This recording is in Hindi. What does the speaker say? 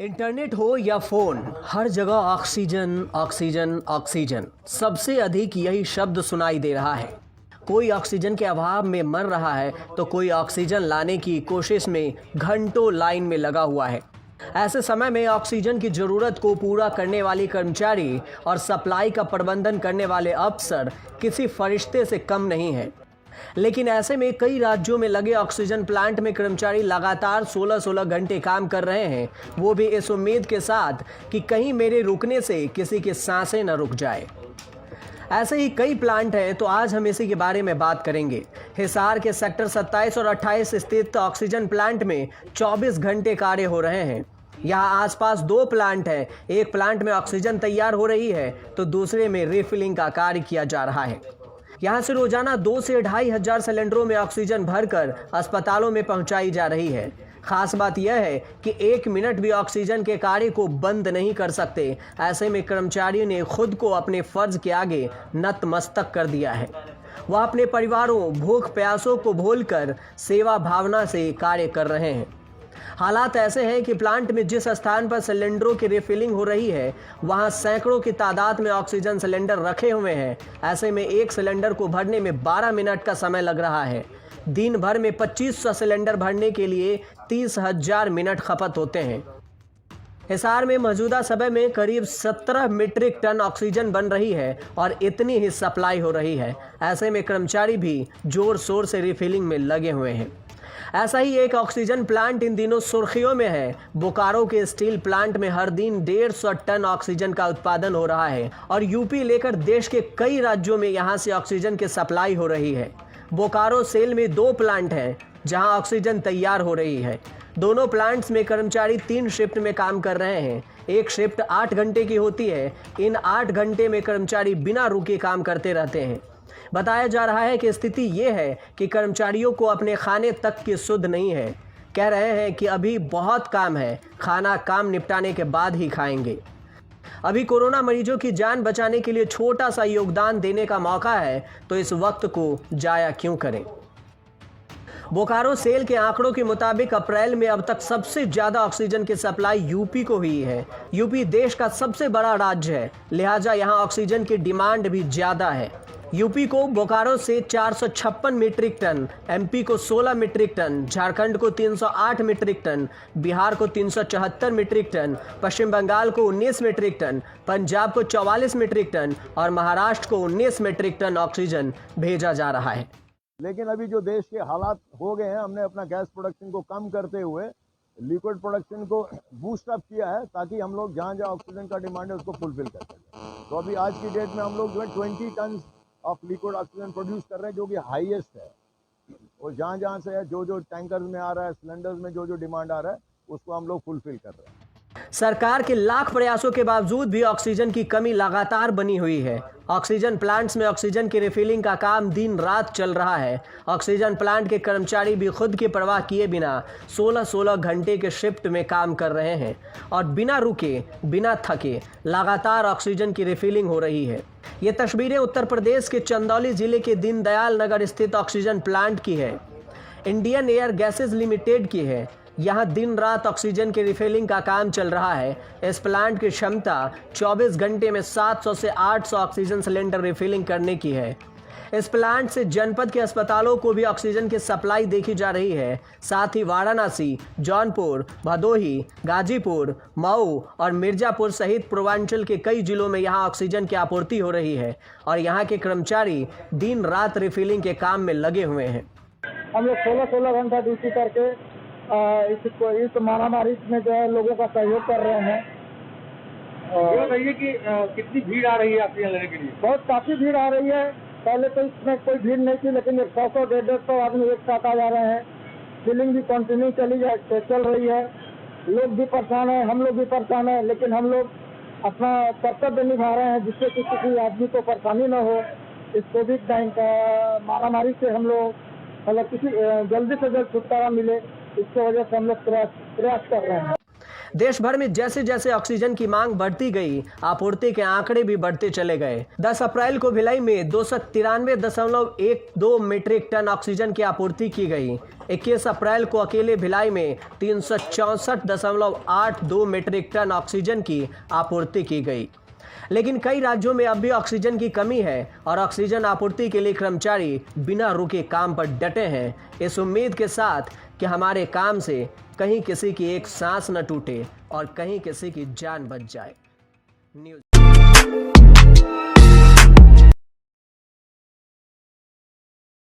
इंटरनेट हो या फोन, हर जगह ऑक्सीजन ऑक्सीजन ऑक्सीजन, सबसे अधिक यही शब्द सुनाई दे रहा है। कोई ऑक्सीजन के अभाव में मर रहा है तो कोई ऑक्सीजन लाने की कोशिश में घंटों लाइन में लगा हुआ है। ऐसे समय में ऑक्सीजन की जरूरत को पूरा करने वाली कर्मचारी और सप्लाई का प्रबंधन करने वाले अफसर किसी फरिश्ते से कम नहीं है। लेकिन ऐसे में कई राज्यों में लगे ऑक्सीजन प्लांट में कर्मचारी लगातार 16-16 घंटे काम कर रहे हैं, वो भी इस उम्मीद के साथ कि कहीं मेरे रुकने से किसी की सांसें न रुक जाए। ऐसे ही कई प्लांट हैं, तो आज हम इसी के बारे में बात करेंगे। हिसार के सेक्टर 27 और 28 स्थित ऑक्सीजन प्लांट में 24 घंटे कार्य हो रहे हैं। यहाँ आसपास दो प्लांट हैं, एक प्लांट में ऑक्सीजन तैयार हो रही है तो दूसरे में रिफिलिंग का कार्य किया जा रहा है। यहाँ से रोजाना 2 से 2,500 हजार सिलेंडरों में ऑक्सीजन भरकर अस्पतालों में पहुंचाई जा रही है। खास बात यह है कि 1 मिनट भी ऑक्सीजन के कार्य को बंद नहीं कर सकते। ऐसे में कर्मचारियों ने खुद को अपने फर्ज के आगे नतमस्तक कर दिया है। वह अपने परिवारों, भूख प्यासों को भूलकर सेवा भावना से कार्य कर रहे हैं। हालात ऐसे हैं कि प्लांट में जिस स्थान पर सिलेंडरों की रिफिलिंग हो रही है, वहां सैकड़ों की तादाद में ऑक्सीजन सिलेंडर रखे हुए हैं। ऐसे में एक सिलेंडर को भरने में 12 मिनट का समय लग रहा है। दिन भर में 2500 सिलेंडर भरने के लिए 30,000 मिनट खपत होते हैं। हिसार में मौजूदा समय में करीब 17 मीट्रिक टन ऑक्सीजन बन रही है और इतनी ही सप्लाई हो रही है। ऐसे में कर्मचारी भी जोर शोर से रिफिलिंग में लगे हुए हैं। ऐसा ही एक ऑक्सीजन प्लांट इन दिनों सुर्खियों में है। बोकारो के स्टील प्लांट में हर दिन 150 टन ऑक्सीजन का उत्पादन हो रहा है और यूपी लेकर देश के कई राज्यों में यहां से ऑक्सीजन की सप्लाई हो रही है। बोकारो सेल में 2 प्लांट हैं जहां ऑक्सीजन तैयार हो रही है। दोनों प्लांट्स में कर्मचारी 3 शिफ्ट में काम कर रहे हैं। एक शिफ्ट 8 घंटे की होती है। इन 8 घंटे में कर्मचारी बिना रुके काम करते रहते हैं। बताया जा रहा है कि स्थिति ये है कि कर्मचारियों को अपने खाने तक की सुध नहीं है। कह रहे हैं कि अभी बहुत काम है, खाना काम निपटाने के बाद ही खाएंगे। अभी कोरोना मरीजों की जान बचाने के लिए छोटा सा योगदान देने का मौका है, तो इस वक्त को जाया क्यों करें। बोकारो सेल के आंकड़ों के मुताबिक अप्रैल में अब तक सबसे ज्यादा ऑक्सीजन की सप्लाई यूपी को हुई है। यूपी देश का सबसे बड़ा राज्य है, लिहाजा यहां ऑक्सीजन की डिमांड भी ज्यादा है। यूपी को बोकारो से 456 मीट्रिक टन, एमपी को 16 मीट्रिक टन, झारखंड को 308 मीट्रिक टन, बिहार को 374 मीट्रिक टन, पश्चिम बंगाल को 19 मीट्रिक टन, पंजाब को 44 मीट्रिक टन और महाराष्ट्र को 19 मीट्रिक टन ऑक्सीजन भेजा जा रहा है। लेकिन अभी जो देश के हालात हो गए हैं, हमने अपना गैस प्रोडक्शन को कम करते हुए लिक्विड प्रोडक्शन को बूस्ट अप किया है, ताकि हम लोग जहाँ जहाँ ऑक्सीजन का डिमांड है उसको फुलफिल कर सकें। तो अभी आज की डेट में हम लोग जो है 20 ton of liquid oxygen produce कर रहे हैं, जो कि हाईएस्ट है। और जहाँ जहाँ से है, जो जो टैंकर्स में आ रहा है, सिलेंडर्स में जो जो डिमांड आ रहा है, उसको हम लोग फुलफिल कर रहे हैं। सरकार के लाख प्रयासों के बावजूद भी ऑक्सीजन की कमी लगातार बनी हुई है। ऑक्सीजन प्लांट्स में ऑक्सीजन की रिफिलिंग का काम दिन रात चल रहा है। ऑक्सीजन प्लांट के कर्मचारी भी खुद की परवाह किए बिना 16-16 घंटे के शिफ्ट में काम कर रहे हैं और बिना रुके, बिना थके लगातार ऑक्सीजन की रिफिलिंग हो रही है। ये तस्वीरें उत्तर प्रदेश के चंदौली जिले के दीनदयाल नगर स्थित ऑक्सीजन प्लांट की है। इंडियन एयर गैसेज लिमिटेड की है। यहाँ दिन रात ऑक्सीजन की रिफिलिंग का काम चल रहा है। इस प्लांट की क्षमता 24 घंटे में 700 से 800 ऑक्सीजन सिलेंडर रिफिलिंग करने की है। इस प्लांट से जनपद के अस्पतालों को भी ऑक्सीजन की सप्लाई देखी जा रही है। साथ ही वाराणसी, जौनपुर, भदोही, गाजीपुर, मऊ और मिर्जापुर सहित पूर्वांचल के कई जिलों में यहाँ ऑक्सीजन की आपूर्ति हो रही है और यहाँ के कर्मचारी दिन रात रिफिलिंग के काम में लगे हुए हैं। हम लोग 16-16 घंटा ड्यूटी करके इस महामारी में जो है लोगों का सहयोग कर रहे हैं। ये बताइए कि कितनी भीड़ आ रही है ऑक्सीजन लेने के लिए? बहुत काफ़ी भीड़ आ रही है। पहले तो इसमें कोई भीड़ नहीं थी, लेकिन 100 150 आदमी एक साथ आ जा रहे हैं। फिलिंग भी कंटिन्यू चल रही है। लोग भी परेशान है, हम लोग भी परेशान है, लेकिन हम लोग अपना कर्तव्य निभा रहे हैं, जिससे कि किसी आदमी को परेशानी न हो। इस कोविड-19 महामारी से हम लोग मतलब किसी जल्दी से जल्द छुटकारा मिले, इसकी वजह से हम लोग प्रयास कर रहे हैं। देश भर में जैसे जैसे ऑक्सीजन की मांग बढ़ती गई, आपूर्ति के आंकड़े भी बढ़ते चले गए। 10 अप्रैल को भिलाई में 293.12 मीट्रिक टन ऑक्सीजन की आपूर्ति की गई। 21 अप्रैल को अकेले भिलाई में 364.82 मीट्रिक टन ऑक्सीजन की आपूर्ति की गई। लेकिन कई राज्यों में अब भी ऑक्सीजन की कमी है और ऑक्सीजन आपूर्ति के लिए कर्मचारी बिना रुके काम पर डटे हैं, इस उम्मीद के साथ कि हमारे काम से कहीं किसी की एक सांस न टूटे और कहीं किसी की जान बच जाए। न्यूज़